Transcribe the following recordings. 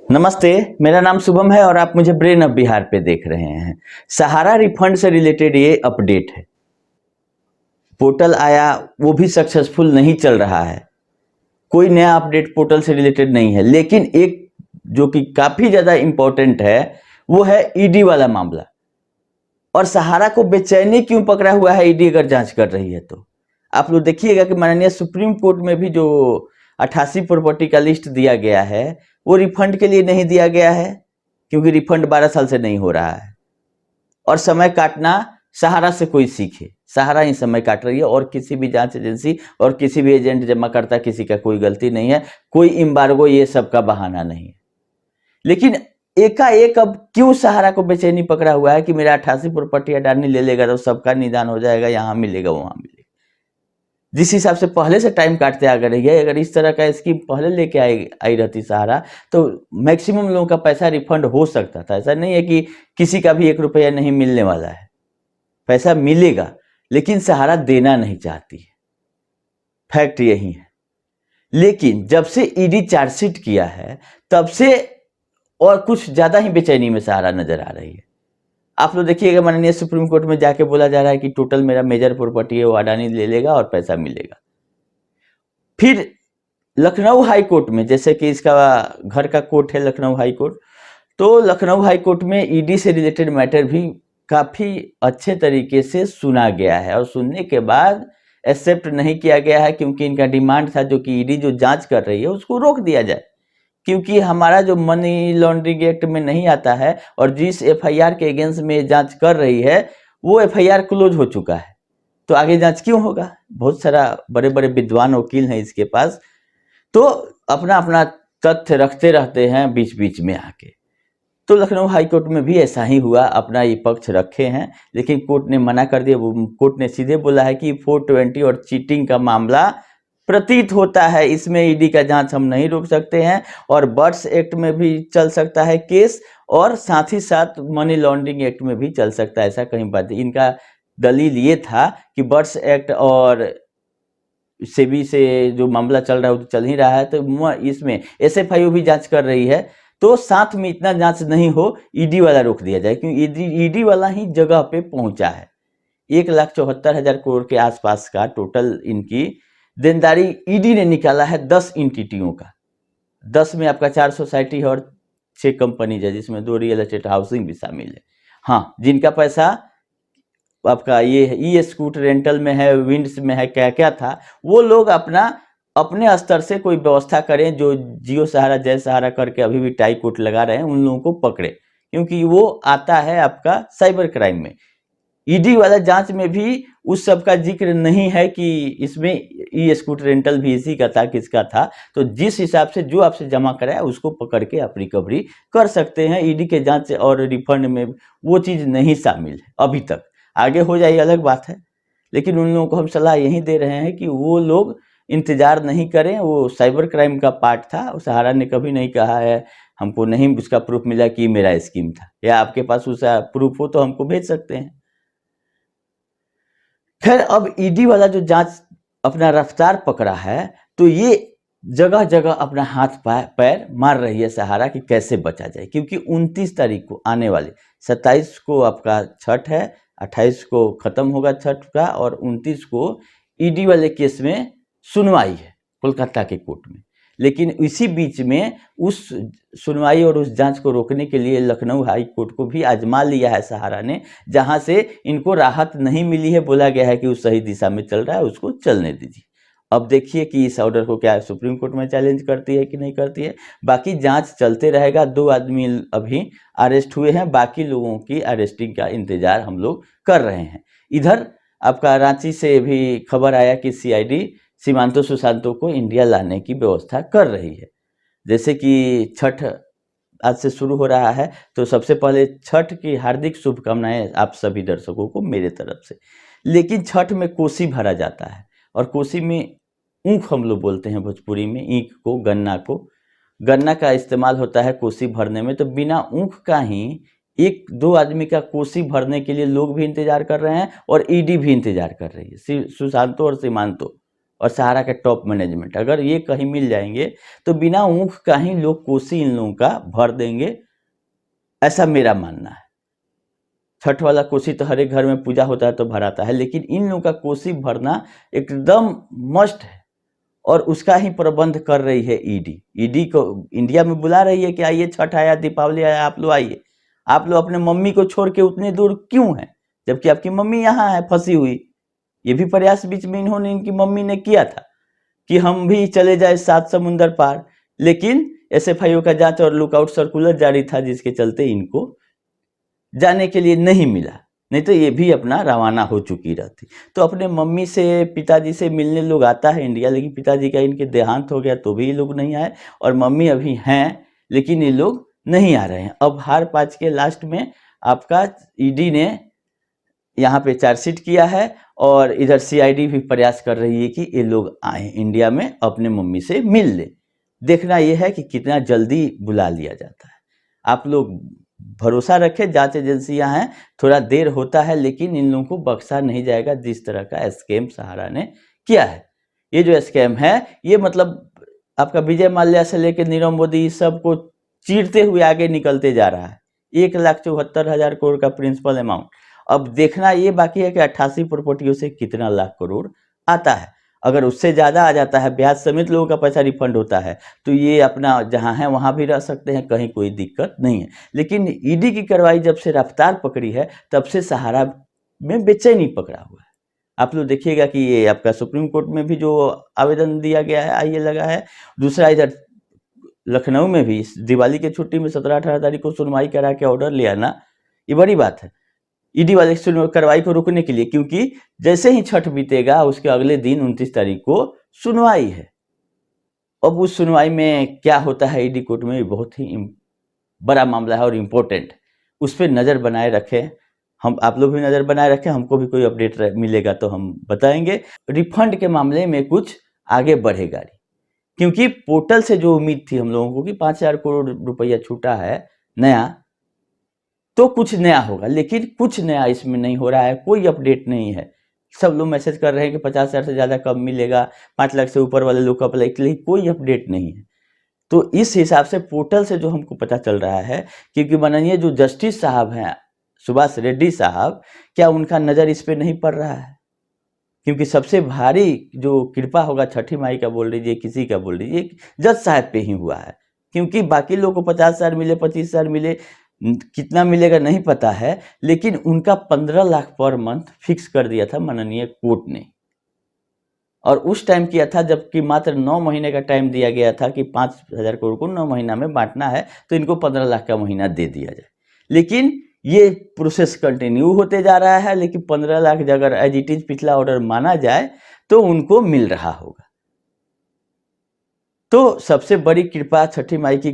नमस्ते, मेरा नाम शुभम है और आप मुझे ब्रेन ऑफ बिहार पे देख रहे हैं। सहारा रिफंड से रिलेटेड ये अपडेट है। पोर्टल आया, वो भी सक्सेसफुल नहीं चल रहा है। कोई नया अपडेट पोर्टल से रिलेटेड नहीं है, लेकिन एक जो कि काफी ज्यादा इंपॉर्टेंट है वो है ईडी वाला मामला। और सहारा को बेचैनी क्यों पकड़ा हुआ है ईडी अगर जांच कर रही है तो आप लोग देखिएगा कि माननीय सुप्रीम कोर्ट में भी जो 88 प्रॉपर्टी का लिस्ट दिया गया है वो रिफंड के लिए नहीं दिया गया है, क्योंकि रिफंड 12 साल से नहीं हो रहा है। और समय काटना सहारा से कोई सीखे, सहारा ही समय काट रही है और किसी भी जांच एजेंसी और किसी भी एजेंट जमा करता किसी का कोई गलती नहीं है, कोई एम्बार्गो ये सब का बहाना नहीं है। लेकिन एकाएक अब क्यों सहारा को बेचैनी पकड़ा हुआ है कि मेरा 88 प्रॉपर्टी अडानी ले लेगा तो सबका निदान हो जाएगा, यहाँ मिलेगा वहां मिलेगा। जिस हिसाब से पहले से टाइम काटते आ रही है, अगर इस तरह का स्कीम पहले लेके आई रहती सहारा तो मैक्सिमम लोगों का पैसा रिफंड हो सकता था। ऐसा नहीं है कि किसी का भी 1 रुपया नहीं मिलने वाला है, पैसा मिलेगा, लेकिन सहारा देना नहीं चाहती है, फैक्ट यही है। लेकिन जब से ईडी चार्जशीट किया है तब से और कुछ ज्यादा ही बेचैनी में सहारा नजर आ रही है। आप लोग देखिएगा माननीय सुप्रीम कोर्ट में जाके बोला जा रहा है कि टोटल मेरा मेजर प्रॉपर्टी है वो अडानी ले लेगा और पैसा मिलेगा। फिर लखनऊ हाई कोर्ट में, जैसे कि इसका घर का कोर्ट है लखनऊ हाई कोर्ट, तो लखनऊ हाई कोर्ट में ईडी से रिलेटेड मैटर भी काफी अच्छे तरीके से सुना गया है और सुनने के बाद एक्सेप्ट नहीं किया गया है, क्योंकि इनका डिमांड था जो कि ईडी जो जांच कर रही है उसको रोक दिया जाए, क्योंकि हमारा जो मनी लॉन्ड्रिंग एक्ट में नहीं आता है और जिस एफआईआर के अगेंस्ट में जांच कर रही है वो एफआईआर क्लोज हो चुका है, तो आगे जांच क्यों होगा। बहुत सारा बड़े बड़े विद्वान वकील हैं इसके पास, तो अपना अपना तथ्य रखते रहते हैं बीच बीच में आके। तो लखनऊ हाई कोर्ट में भी ऐसा ही हुआ, अपना ये पक्ष रखे हैं, लेकिन कोर्ट ने मना कर दिया। कोर्ट ने सीधे बोला है कि 420 और चीटिंग का मामला प्रतीत होता है, इसमें ईडी का जांच हम नहीं रोक सकते हैं, और बर्ड्स एक्ट में भी चल सकता है केस और साथ ही साथ मनी लॉन्ड्रिंग एक्ट में भी चल सकता है। ऐसा कहीं बात, इनका दलील ये था कि बर्ड्स एक्ट और सेबी से जो मामला चल रहा है वो तो चल ही रहा है, तो इसमें एसएफआईओ भी जांच कर रही है, तो साथ में इतना जांच नहीं हो, ईडी वाला रोक दिया जाए, क्योंकि ईडी वाला ही जगह पे पहुंचा है। 1,74,000 करोड़ के आसपास का टोटल इनकी देनदारी ईडी ने निकाला है 10 इंटिटियों का। 10 में आपका 4 सोसाइटी है और 6 कंपनीज है, जिसमें 2 रियल एस्टेट हाउसिंग भी शामिल है। हाँ, जिनका पैसा आपका ये ई स्कूटर रेंटल में है, विंड्स में है, क्या क्या था, वो लोग अपने स्तर से कोई व्यवस्था करें, जो जियो सहारा जय सहारा करके अभी भी टाई कोट लगा रहे हैं उन लोगों को पकड़े, क्योंकि वो आता है आपका साइबर क्राइम में। ईडी वाला जांच में भी उस सब का जिक्र नहीं है कि इसमें ई स्कूटर रेंटल भी इसी का था, किसका था। तो जिस हिसाब से जो आपसे जमा कराया उसको पकड़ के आप रिकवरी कर सकते हैं। ईडी के जांच और रिफंड में वो चीज नहीं शामिल है अभी तक, आगे हो जाए अलग बात है। लेकिन उन लोगों को हम सलाह यही दे रहे हैं कि वो लोग इंतजार नहीं करें, वो साइबर क्राइम का पार्ट था। सहारा ने कभी नहीं कहा है हमको नहीं उसका प्रूफ मिला कि मेरा स्कीम था, या आपके पास उसका प्रूफ हो तो हमको भेज सकते हैं। खैर, अब ईडी वाला जो जांच अपना रफ्तार पकड़ा है, तो ये जगह जगह अपना हाथ पैर मार रही है सहारा कि कैसे बचा जाए, क्योंकि 29 तारीख को आने वाले, 27 को आपका छठ है, 28 को खत्म होगा छठ का, और 29 को ईडी वाले केस में सुनवाई है कोलकाता के कोर्ट में। लेकिन इसी बीच में उस सुनवाई और उस जांच को रोकने के लिए लखनऊ हाई कोर्ट को भी आजमा लिया है सहारा ने, जहां से इनको राहत नहीं मिली है। बोला गया है कि वो सही दिशा में चल रहा है, उसको चलने दीजिए। अब देखिए कि इस ऑर्डर को क्या सुप्रीम कोर्ट में चैलेंज करती है कि नहीं करती है। बाकी जांच चलते रहेगा। 2 आदमी अभी अरेस्ट हुए हैं, बाकी लोगों की अरेस्टिंग का इंतजार हम लोग कर रहे हैं। इधर आपका रांची से भी खबर आया कि सीआईडी सीमांतो सुशांतो को इंडिया लाने की व्यवस्था कर रही है। जैसे कि छठ आज से शुरू हो रहा है, तो सबसे पहले छठ की हार्दिक शुभकामनाएं आप सभी दर्शकों को मेरे तरफ से। लेकिन छठ में कोसी भरा जाता है, और कोसी में ऊख हम लोग बोलते हैं भोजपुरी में, ईख को, गन्ना का इस्तेमाल होता है कोसी भरने में। तो बिना ऊख का ही 1-2 आदमी का कोसी भरने के लिए लोग भी इंतजार कर रहे हैं और ईडी भी इंतजार कर रही है, सुशांतो और सीमांतो। और सहारा का टॉप मैनेजमेंट, अगर ये कहीं मिल जाएंगे तो बिना ऊँख का ही लोग कोसी इन लोगों का भर देंगे, ऐसा मेरा मानना है। छठ वाला कोसी तो हर एक घर में पूजा होता है तो भराता है, लेकिन इन लोगों का कोसी भरना एकदम मस्ट है और उसका ही प्रबंध कर रही है ईडी। ईडी को इंडिया में बुला रही है कि आइए, छठ आया, दीपावली आया, आप लोग आइए। आप लोग अपने मम्मी को छोड़ के उतने दूर क्यों हैं, जबकि आपकी मम्मी यहाँ है फंसी हुई। ये भी प्रयास बीच में इन्होंने, इनकी मम्मी ने किया था कि हम भी चले जाए 7 समुंदर पार, लेकिन एसएफआईओ का जांच और लुकआउट सर्कुलर जारी था, जिसके चलते इनको जाने के लिए नहीं मिला, नहीं तो ये भी अपना रवाना हो चुकी रहती। तो अपने मम्मी से, पिताजी से मिलने लोग आता है इंडिया, लेकिन पिताजी का इनके देहांत हो गया तो भी ये लोग नहीं आए, और मम्मी अभी हैं लेकिन ये लोग नहीं आ रहे हैं। अब हार पाँच के लास्ट में आपका ईडी ने यहाँ पे चार्जशीट किया है और इधर सीआईडी भी प्रयास कर रही है कि ये लोग आए इंडिया में, अपने मम्मी से मिल ले। देखना यह है कि कितना जल्दी बुला लिया जाता है। आप लोग भरोसा रखें, जांच एजेंसियां हैं, थोड़ा देर होता है लेकिन इन लोगों को बख्शा नहीं जाएगा जिस तरह का स्कैम सहारा ने किया है। ये जो स्कैम है ये मतलब आपका विजय माल्या से लेकर नीरव मोदी सबको चीरते हुए आगे निकलते जा रहा है। 1,74,000 करोड़ का प्रिंसिपल अमाउंट। अब देखना ये बाकी है कि 88 प्रॉपर्टियों से कितना लाख करोड़ आता है। अगर उससे ज़्यादा आ जाता है, ब्याज समेत लोगों का पैसा रिफंड होता है, तो ये अपना जहाँ है वहाँ भी रह सकते हैं, कहीं कोई दिक्कत नहीं है। लेकिन ईडी की कार्रवाई जब से रफ्तार पकड़ी है तब से सहारा में बेचैनी पकड़ा हुआ है। आप लोग देखिएगा कि ये आपका सुप्रीम कोर्ट में भी जो आवेदन दिया गया है आइए लगा है, दूसरा इधर लखनऊ में भी दिवाली की छुट्टी में 17-18 तारीख को सुनवाई करा के ऑर्डर लिया ना, ये बड़ी बात है ईडी वाले कार्रवाई को रोकने के लिए, क्योंकि जैसे ही छठ बीतेगा उसके अगले दिन 29 तारीख को सुनवाई है। अब उस सुनवाई में क्या होता है ईडी कोर्ट में, बहुत ही बड़ा मामला है और इम्पोर्टेंट, उस पर नज़र बनाए रखें। हम आप लोग भी नज़र बनाए रखें, हमको भी कोई अपडेट मिलेगा तो हम बताएंगे। रिफंड के मामले में कुछ आगे बढ़ेगा, क्योंकि पोर्टल से जो उम्मीद थी हम लोगों को कि 5,000 करोड़ रुपया छूटा है नया, तो कुछ नया होगा, लेकिन कुछ नया इसमें नहीं हो रहा है, कोई अपडेट नहीं है। सब लोग मैसेज कर रहे हैं कि 50,000 से ज़्यादा कब मिलेगा, 5 लाख से ऊपर वाले लोग को अप्लाई के लिए कोई अपडेट नहीं है। तो इस हिसाब से पोर्टल से जो हमको पता चल रहा है, क्योंकि माननीय जो जस्टिस साहब हैं सुभाष रेड्डी साहब, क्या उनका नज़र इस पर नहीं पड़ रहा है? क्योंकि सबसे भारी जो कृपा होगा छठी माई का बोल लीजिए, किसी का बोल लीजिए, जज साहब पे ही हुआ है। क्योंकि बाकी लोगों को 50,000 मिले, 25,000 मिले, कितना मिलेगा नहीं पता है, लेकिन उनका 15 लाख पर मंथ फिक्स कर दिया था माननीय कोर्ट ने, और उस टाइम किया था जबकि मात्र 9 महीने का टाइम दिया गया था कि 5,000 करोड़ को 9 महीना में बांटना है, तो इनको 15 लाख का महीना दे दिया जाए। लेकिन ये प्रोसेस कंटिन्यू होते जा रहा है, लेकिन 15 लाख अगर एज इट इज पिछला ऑर्डर माना जाए तो उनको मिल रहा होगा। तो सबसे बड़ी कृपा छठी माई की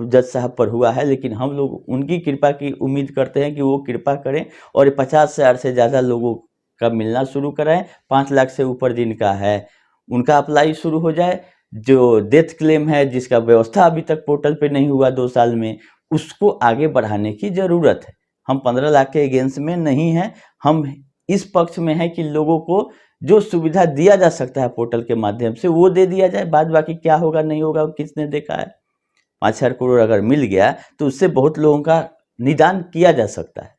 जज साहब पर हुआ है, लेकिन हम लोग उनकी कृपा की उम्मीद करते हैं कि वो कृपा करें और 50,000 से ज़्यादा लोगों का मिलना शुरू कराएं। 5 लाख से ऊपर जिनका है उनका अप्लाई शुरू हो जाए। जो डेथ क्लेम है, जिसका व्यवस्था अभी तक पोर्टल पे नहीं हुआ 2 साल में, उसको आगे बढ़ाने की ज़रूरत है। हम 15 लाख के अगेंस्ट में नहीं हैं, हम इस पक्ष में है कि लोगों को जो सुविधा दिया जा सकता है पोर्टल के माध्यम से वो दे दिया जाए। बाद बाकी क्या होगा नहीं होगा किसने देखा है। 5,000 करोड़ अगर मिल गया तो उससे बहुत लोगों का निदान किया जा सकता है,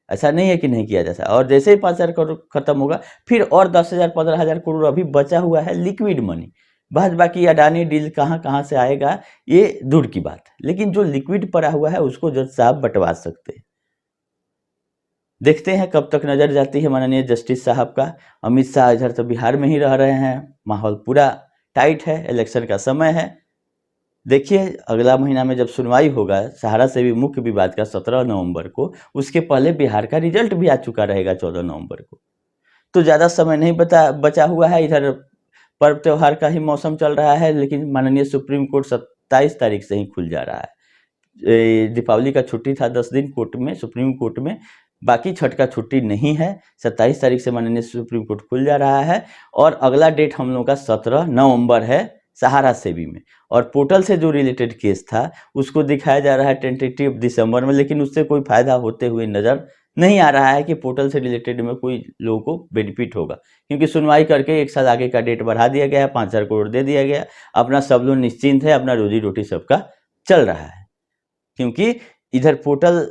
ऐसा नहीं है कि नहीं किया जा सकता। और जैसे ही 5,000 करोड़ खत्म होगा फिर और 10,000 15,000 करोड़ अभी बचा हुआ है लिक्विड मनी। बाद बाकी अडानी डील कहाँ से आएगा ये दूर की बात है, लेकिन जो लिक्विड पड़ा हुआ है उसको जज साहब बंटवा सकते हैं। देखते हैं कब तक नज़र जाती है माननीय जस्टिस साहब का। अमित शाह इधर तो बिहार में ही रह रहे हैं, माहौल पूरा टाइट है, इलेक्शन का समय है। देखिए अगला महीना में जब सुनवाई होगा सहारा से भी मुख्य विवाद का 17 नवंबर को, उसके पहले बिहार का रिजल्ट भी आ चुका रहेगा 14 नवंबर को, तो ज़्यादा समय नहीं बचा हुआ है। इधर पर्व त्यौहार का ही मौसम चल रहा है, लेकिन माननीय सुप्रीम कोर्ट 27 तारीख से ही खुल जा रहा है। दीपावली का छुट्टी था 10 दिन कोर्ट में, सुप्रीम कोर्ट में, बाकी छठ का छुट्टी नहीं है। 27 तारीख से माननीय सुप्रीम कोर्ट खुल जा रहा है और अगला डेट हम लोगों का 17 नवंबर है सहारा सेबी में। और पोर्टल से जो रिलेटेड केस था उसको दिखाया जा रहा है टेंटेटिव दिसंबर में, लेकिन उससे कोई फायदा होते हुए नज़र नहीं आ रहा है कि पोर्टल से रिलेटेड में कोई लोगों को बेनिफिट होगा, क्योंकि सुनवाई करके 1 साल आगे का डेट बढ़ा दिया गया, 5,000 करोड़ दे दिया गया, अपना सब लोग निश्चिंत है, अपना रोजी रोटी सबका चल रहा है। क्योंकि इधर पोर्टल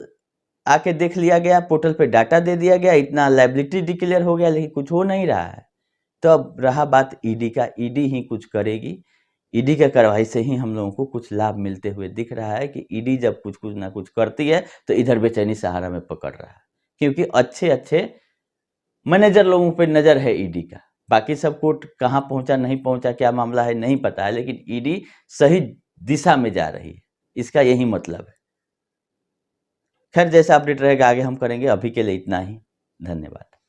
आके देख लिया गया, पोर्टल पे डाटा दे दिया गया, इतना लायबिलिटी डिक्लेयर हो गया, लेकिन कुछ हो नहीं रहा है। तो अब रहा बात ईडी का, ईडी ही कुछ करेगी। ईडी का कार्रवाई से ही हम लोगों को कुछ लाभ मिलते हुए दिख रहा है कि ईडी जब कुछ कुछ ना कुछ करती है तो इधर बेचैनी सहारा में पकड़ रहा है, क्योंकि अच्छे अच्छे मैनेजर लोगों पे नज़र है ईडी का। बाकी सब कोर्ट कहाँ पहुंचा नहीं पहुंचा, क्या मामला है नहीं पता है, लेकिन ईडी सही दिशा में जा रही है, इसका यही मतलब है। खैर, जैसा अपडेट रहेगा आगे हम करेंगे, अभी के लिए इतना ही। धन्यवाद।